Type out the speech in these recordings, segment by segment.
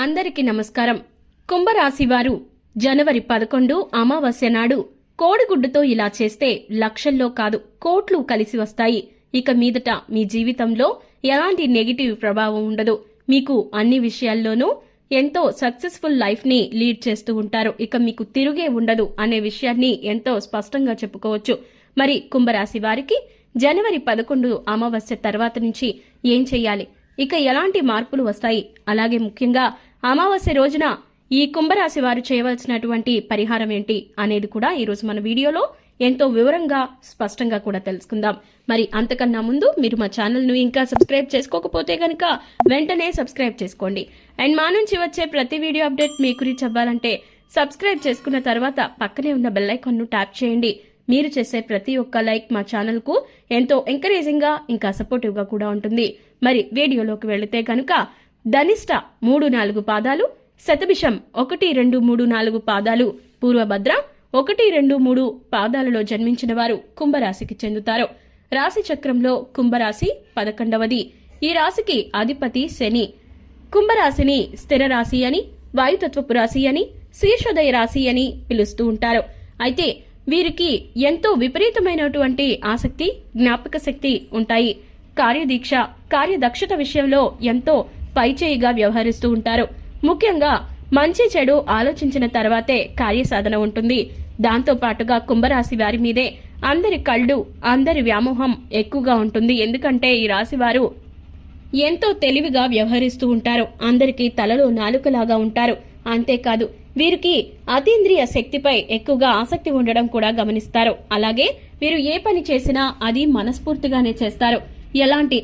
అందరికీ నమస్కారం. కుంభరాశి వారు జనవరి 11 అమావాస్య నాడు కోడిగుడ్డుతో ఇలా చేస్తే లక్షల్లో కాదు కోట్లు కలిసి వస్తాయి. ఇక మీదట మీ జీవితంలో ఎలాంటి నెగిటివ్ ప్రభావం ఉండదు. మీకు అన్ని విషయాల్లోనూ ఎంతో సక్సెస్ఫుల్ లైఫ్ ని లీడ్ చేస్తూ ఉంటారు. ఇక మీకు తిరుగే ఉండదు అనే విషయాన్ని ఎంతో స్పష్టంగా చెప్పుకోవచ్చు. మరి కుంభరాశి వారికి జనవరి 11 అమావాస్య తర్వాత నుంచి ఏం చెయ్యాలి, ఇక ఎలాంటి మార్పులు వస్తాయి, అలాగే ముఖ్యంగా అమావాస్య రోజున ఈ కుంభరాశి వారు చేయవలసినటువంటి పరిహారం ఏంటి అనేది కూడా ఈరోజు మన వీడియోలో ఎంతో వివరంగా స్పష్టంగా కూడా తెలుసుకుందాం. మరి అంతకన్నా ముందు మీరు మా ఛానల్ను ఇంకా సబ్స్క్రైబ్ చేసుకోకపోతే గనక వెంటనే సబ్స్క్రైబ్ చేసుకోండి. అండ్ మా నుంచి వచ్చే ప్రతి వీడియో అప్డేట్ మీకు రీచ్ అవ్వాలంటే సబ్స్క్రైబ్ చేసుకున్న తర్వాత పక్కనే ఉన్న బెల్ ఐకాన్ను ట్యాప్ చేయండి. మీరు చేసే ప్రతి ఒక్క లైక్ మా ఛానల్కు ఎంతో ఎంకరేజింగ్ గా ఇంకా సపోర్టివ్ గా కూడా ఉంటుంది. మరి వీడియోలోకి వెళితే గనుక ధనిష్ట 3-4 పాదాలు, శతభిషం 1-2-3-4 పాదాలు, పూర్వభద్ర 1-2-3 పాదాలలో జన్మించిన వారు కుంభరాశికి చెందుతారు. రాశి చక్రంలో కుంభరాశి 11వది. ఈ రాశికి అధిపతి శని. కుంభరాశిని స్థిర రాశి అని, వాయుతత్వపు రాశి అని, శీర్షోదయ రాశి అని పిలుస్తూ ఉంటారు. అయితే వీరికి ఎంతో విపరీతమైనటువంటి ఆసక్తి, జ్ఞాపక శక్తి ఉంటాయి. కార్యదీక్ష, కార్యదక్షత విషయంలో ఎంతో పైచేయిగా వ్యవహరిస్తూ ఉంటారు. ముఖ్యంగా మంచి చెడు ఆలోచించిన తర్వాతే కార్యసాధన ఉంటుంది. దాంతో పాటుగా కుంభరాశి వారి మీదే అందరి కళ్ళు, అందరి వ్యామోహం ఎక్కువగా ఉంటుంది. ఎందుకంటే ఈ రాశి వారు ఎంతో తెలివిగా వ్యవహరిస్తూ ఉంటారు. అందరికీ తలలో నాలుకలాగా ఉంటారు. అంతేకాదు వీరికి అతీంద్రియ శక్తిపై ఎక్కువగా ఆసక్తి ఉండడం కూడా గమనిస్తారు. అలాగే వీరు ఏ పని చేసినా అది మనస్ఫూర్తిగానే చేస్తారు. ఎలాంటి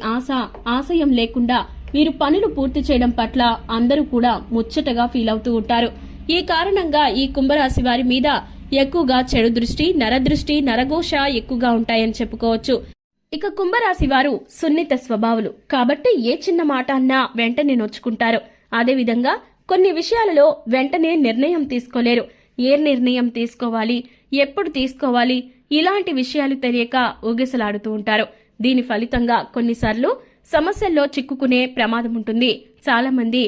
ఆశయం లేకుండా వీరు పనులు పూర్తి చేయడం పట్ల అందరూ కూడా ముచ్చటగా ఫీల్ అవుతూ ఉంటారు. ఈ కారణంగా ఈ కుంభరాశి వారి మీద ఎక్కువగా చెడు దృష్టి, నరదృష్టి, నరఘోష ఎక్కువగా ఉంటాయని చెప్పుకోవచ్చు. ఇక కుంభరాశి వారు సున్నిత స్వభావులు కాబట్టి ఏ చిన్న మాట అన్నా వెంటనే నొచ్చుకుంటారు. అదేవిధంగా కొన్ని విషయాలలో వెంటనే నిర్ణయం తీసుకోలేరు. ఏ నిర్ణయం తీసుకోవాలి, ఎప్పుడు తీసుకోవాలి, ఇలాంటి విషయాలు తెలియక ఊగిసలాడుతూ ఉంటారు. దీని ఫలితంగా కొన్నిసార్లు సమస్యల్లో చిక్కుకునే ప్రమాదం ఉంటుంది. చాలా మంది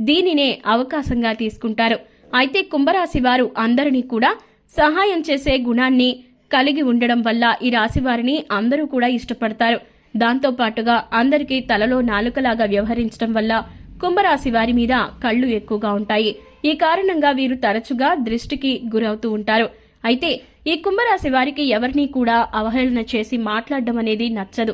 దీనినే అవకాశంగా తీసుకుంటారు. అయితే కుంభరాశి వారు అందరినీ కూడా సహాయం చేసే గుణాన్ని కలిగి ఉండడం వల్ల ఈ రాశి వారిని అందరూ కూడా ఇష్టపడతారు. దాంతో పాటుగా అందరికీ తలలో నాలుకలాగా వ్యవహరించడం వల్ల కుంభరాశి వారి మీద కళ్ళు ఎక్కువగా ఉంటాయి. ఈ కారణంగా వీరు తరచుగా దృష్టికి గురవుతూ ఉంటారు. అయితే ఈ కుంభరాశి వారికి ఎవరినీ కూడా అవహేళన చేసి మాట్లాడడం అనేది నచ్చదు.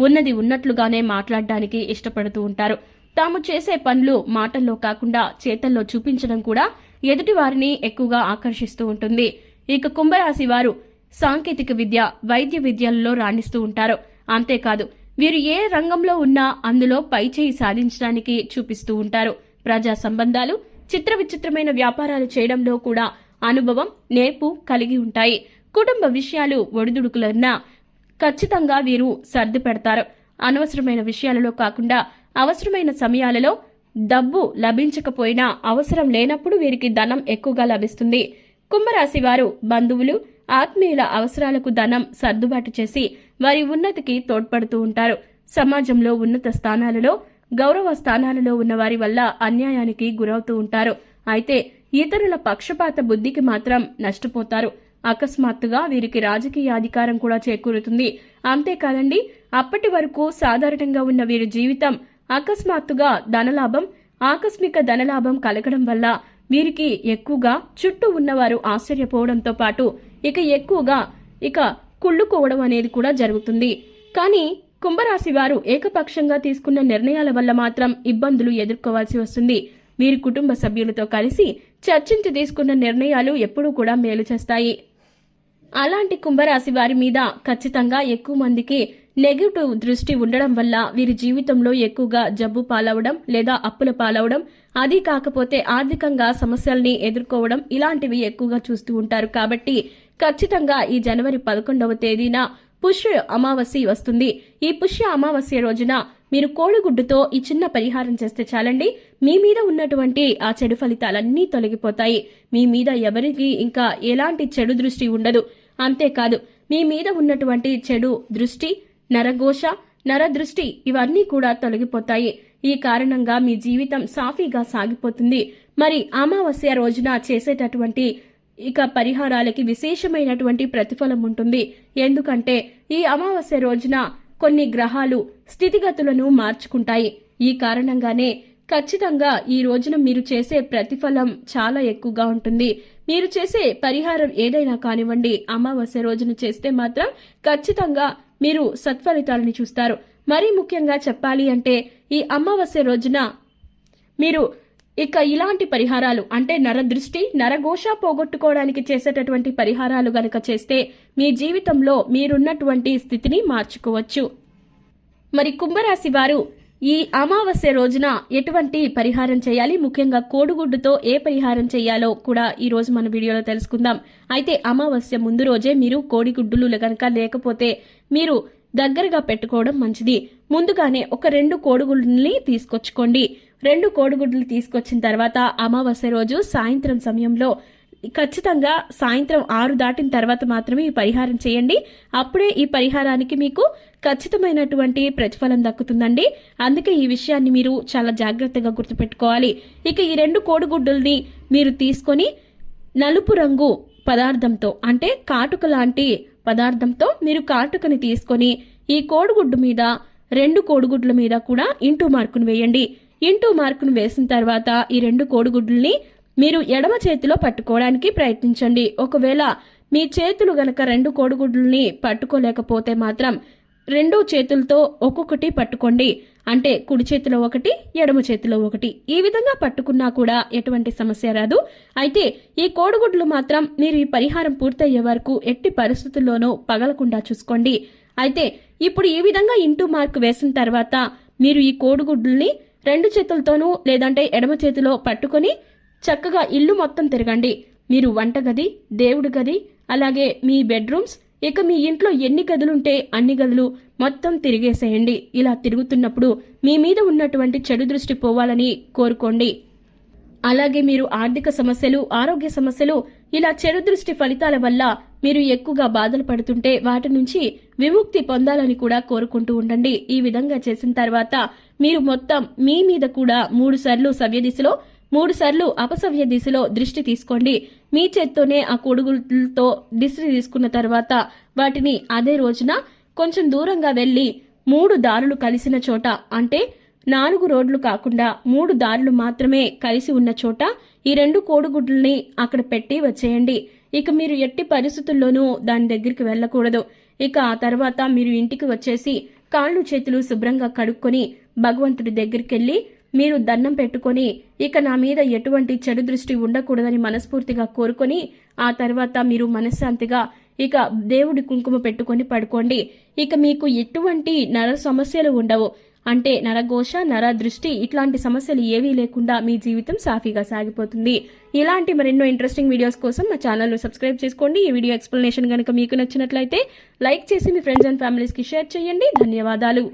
ఉన్నది ఉన్నట్లుగానే మాట్లాడడానికి ఇష్టపడుతూ ఉంటారు. తాము చేసే పనులు మాటల్లో కాకుండా చేతల్లో చూపించడం కూడా ఎదుటి వారిని ఎక్కువగా ఆకర్షిస్తూ ఉంటుంది. ఇక కుంభరాశి వారు సాంకేతిక విద్య, వైద్య విద్యలలో రాణిస్తూ ఉంటారు. అంతేకాదు వీరు ఏ రంగంలో ఉన్నా అందులో పైచేయి సాధించడానికి చూపిస్తూ ఉంటారు. ప్రజా సంబంధాలు, చిత్ర విచిత్రమైన వ్యాపారాలు చేయడంలో కూడా అనుభవం, నేర్పు కలిగి ఉంటాయి. కుటుంబ విషయాలు ఒడిదుడుకులన్నా ఖచ్చితంగా వీరు సర్ది పెడతారు. అనవసరమైన విషయాలలో కాకుండా అవసరమైన సమయాలలో డబ్బు లభించకపోయినా అవసరం లేనప్పుడు వీరికి ధనం ఎక్కువగా లభిస్తుంది. కుంభరాశి వారు బంధువులు, ఆత్మీయుల అవసరాలకు ధనం సర్దుబాటు చేసి వారి ఉన్నతికి తోడ్పడుతూ ఉంటారు. సమాజంలో ఉన్నత స్థానాలలో, గౌరవ స్థానాలలో ఉన్న వారి వల్ల అన్యాయానికి గురవుతూ ఉంటారు. అయితే ఇతరుల పక్షపాత బుద్ధికి మాత్రం నష్టపోతారు. అకస్మాత్తుగా వీరికి రాజకీయ అధికారం కూడా చేకూరుతుంది. అంతేకాదండి, అప్పటి వరకు సాధారణంగా ఉన్న వీరి జీవితం అకస్మాత్తుగా ధనలాభం, ఆకస్మిక ధనలాభం కలగడం వల్ల వీరికి ఎక్కువగా చుట్టూ ఉన్నవారు ఆశ్చర్యపోవడంతో పాటు ఎక్కువగా కుళ్ళుకోవడం అనేది కూడా జరుగుతుంది. కానీ కుంభరాశి వారు ఏకపక్షంగా తీసుకున్న నిర్ణయాల వల్ల మాత్రం ఇబ్బందులు ఎదుర్కోవాల్సి వస్తుంది. వీరి కుటుంబ సభ్యులతో కలిసి చర్చించి తీసుకున్న నిర్ణయాలు ఎప్పుడూ కూడా మేలు చేస్తాయి. అలాంటి కుంభరాశి వారి మీద ఖచ్చితంగా ఎక్కువ మందికి నెగిటివ్ దృష్టి ఉండడం వల్ల వీరి జీవితంలో ఎక్కువగా జబ్బు పాలవడం లేదా అప్పుల పాలవడం, అది కాకపోతే ఆర్థికంగా సమస్యల్ని ఎదుర్కోవడం ఇలాంటివి ఎక్కువగా చూస్తూ ఉంటారు. కాబట్టి ఖచ్చితంగా ఈ జనవరి 11వ తేదీన పుష్య అమావాస్య వస్తుంది. ఈ పుష్య అమావాస్య రోజున మీరు కోడిగుడ్డుతో ఈ చిన్న పరిహారం చేస్తే చాలండి, మీ మీద ఉన్నటువంటి ఆ చెడు ఫలితాలన్నీ తొలగిపోతాయి. మీ మీద ఎవరికి ఇంకా ఎలాంటి చెడు దృష్టి ఉండదు. అంతేకాదు మీ మీద ఉన్నటువంటి చెడు దృష్టి, నరఘోష, నరదృష్టి ఇవన్నీ కూడా తొలగిపోతాయి. ఈ కారణంగా మీ జీవితం సాఫీగా సాగిపోతుంది. మరి అమావాస్య రోజున చేసేటటువంటి ఇక పరిహారాలకి విశేషమైనటువంటి ప్రతిఫలం ఉంటుంది. ఎందుకంటే ఈ అమావాస్య రోజున కొన్ని గ్రహాలు స్థితిగతులను మార్చుకుంటాయి. ఈ కారణంగానే ఖచ్చితంగా ఈ రోజున మీరు చేసే ప్రతిఫలం చాలా ఎక్కువగా ఉంటుంది. మీరు చేసే పరిహారం ఏదైనా కానివ్వండి, అమావాస్య రోజున చేస్తే మాత్రం ఖచ్చితంగా మీరు సత్ఫలితాలని చూస్తారు. మరీ ముఖ్యంగా చెప్పాలి అంటే ఈ అమావాస్య రోజున మీరు ఇక ఇలాంటి పరిహారాలు అంటే నరదృష్టి, నరఘోష పోగొట్టుకోవడానికి చేసేటటువంటి పరిహారాలు గనక చేస్తే మీ జీవితంలో మీరున్నటువంటి స్థితిని మార్చుకోవచ్చు. మరి కుంభరాశి వారు ఈ అమావాస్య రోజున ఎటువంటి పరిహారం చేయాలి, ముఖ్యంగా కోడిగుడ్డుతో ఏ పరిహారం చేయాలో కూడా ఈ రోజు మన వీడియోలో తెలుసుకుందాం. అయితే అమావాస్య ముందు రోజే మీరు కోడిగుడ్డులు గనక లేకపోతే మీరు దగ్గరగా పెట్టుకోవడం మంచిది. ముందుగానే ఒక 2 కోడిగుడ్లని తీసుకొచ్చుకోండి. 2 కోడిగుడ్లు తీసుకొచ్చిన తర్వాత అమావాస్య రోజు సాయంత్రం సమయంలో ఖచ్చితంగా సాయంత్రం 6 దాటిన తర్వాత మాత్రమే ఈ పరిహారం చేయండి. అప్పుడే ఈ పరిహారానికి మీకు ఖచ్చితమైనటువంటి ప్రతిఫలం దక్కుతుందండి. అందుకే ఈ విషయాన్ని మీరు చాలా జాగ్రత్తగా గుర్తుపెట్టుకోవాలి. ఇక ఈ 2 కోడిగుడ్డుల్ని మీరు తీసుకొని నలుపు రంగు పదార్థంతో అంటే కాటుక లాంటి పదార్థంతో మీరు కాటుకని తీసుకొని ఈ కోడిగుడ్డు మీద 2 కోడిగుడ్ల మీద కూడా ఇంటూ మార్కును వేయండి. ఇంటూ మార్కును వేసిన తర్వాత ఈ 2 కోడిగుడ్లని మీరు ఎడమ చేతిలో పట్టుకోవడానికి ప్రయత్నించండి. ఒకవేళ మీ చేతులు గనక 2 కోడిగుడ్లని పట్టుకోలేకపోతే మాత్రం 2 చేతులతో ఒక్కొక్కటి పట్టుకోండి. అంటే కుడి చేతిలో 1, ఎడమ చేతిలో 1. ఈ విధంగా పట్టుకున్నా కూడా ఎటువంటి సమస్య రాదు. అయితే ఈ కోడిగుడ్లు మాత్రం మీరు ఈ పరిహారం పూర్తయ్యే వరకు ఎట్టి పరిస్థితుల్లోనూ పగలకుండా చూసుకోండి. అయితే ఇప్పుడు ఈ విధంగా ఇంటూ మార్క్ వేసిన తర్వాత మీరు ఈ కోడిగుడ్లని 2 చేతులతోనూ లేదంటే ఎడమ చేతిలో పట్టుకొని చక్కగా ఇల్లు మొత్తం తిరగండి. మీరు వంటగది, దేవుడి గది, అలాగే మీ బెడ్రూమ్స్, ఇక మీ ఇంట్లో ఎన్ని గదులుంటే అన్ని గదులు మొత్తం తిరిగేసేయండి. ఇలా తిరుగుతున్నప్పుడు మీ మీద ఉన్నటువంటి చెడు దృష్టి పోవాలని కోరుకోండి. అలాగే మీరు ఆర్థిక సమస్యలు, ఆరోగ్య సమస్యలు, ఇలా చెడు దృష్టి ఫలితాల వల్ల మీరు ఎక్కువగా బాధలు పడుతుంటే వాటి నుంచి విముక్తి పొందాలని కూడా కోరుకుంటూ ఉండండి. ఈ విధంగా చేసిన తర్వాత మీరు మొత్తం మీ మీద కూడా 3 సార్లు సవ్య దిశలో, 3 సార్లు అపసవ్య దిశలో దృష్టి తీసుకోండి. మీ చేత్తోనే ఆ కోడిగుడ్లతో దృష్టి తీసుకున్న తర్వాత వాటిని అదే రోజున కొంచెం దూరంగా వెళ్లి 3 దారులు కలిసిన చోట అంటే 4 రోడ్లు కాకుండా 3 దారులు మాత్రమే కలిసి ఉన్న చోట ఈ 2 కోడిగుడ్లని అక్కడ పెట్టి వచ్చేయండి. ఇక మీరు ఎట్టి పరిస్థితుల్లోనూ దాని దగ్గరికి వెళ్ళకూడదు. ఇక ఆ తర్వాత మీరు ఇంటికి వచ్చేసి కాళ్ళు చేతులు శుభ్రంగా కడుక్కొని భగవంతుడి దగ్గరికి వెళ్ళి మీరు దండం పెట్టుకొని ఇక నా మీద ఎటువంటి చెడు దృష్టి ఉండకూడదని మనస్ఫూర్తిగా కోరుకొని ఆ తర్వాత మీరు మనశ్శాంతిగా ఇక దేవుడి కుంకుమ పెట్టుకొని పడుకోండి. ఇక మీకు ఎటువంటి నర సమస్యలు ఉండవు. అంటే నరఘోష, నర దృష్టి ఇట్లాంటి సమస్యలు ఏవీ లేకుండా మీ జీవితం సాఫీగా సాగిపోతుంది. ఇలాంటి మరెన్నో ఇంట్రెస్టింగ్ వీడియోస్ కోసం మా ఛానల్ను సబ్స్క్రైబ్ చేసుకోండి. ఈ వీడియో ఎక్స్ప్లెనేషన్ కనుక మీకు నచ్చినట్లయితే లైక్ చేసి మీ ఫ్రెండ్స్ అండ్ ఫ్యామిలీస్కి షేర్ చేయండి. ధన్యవాదాలు.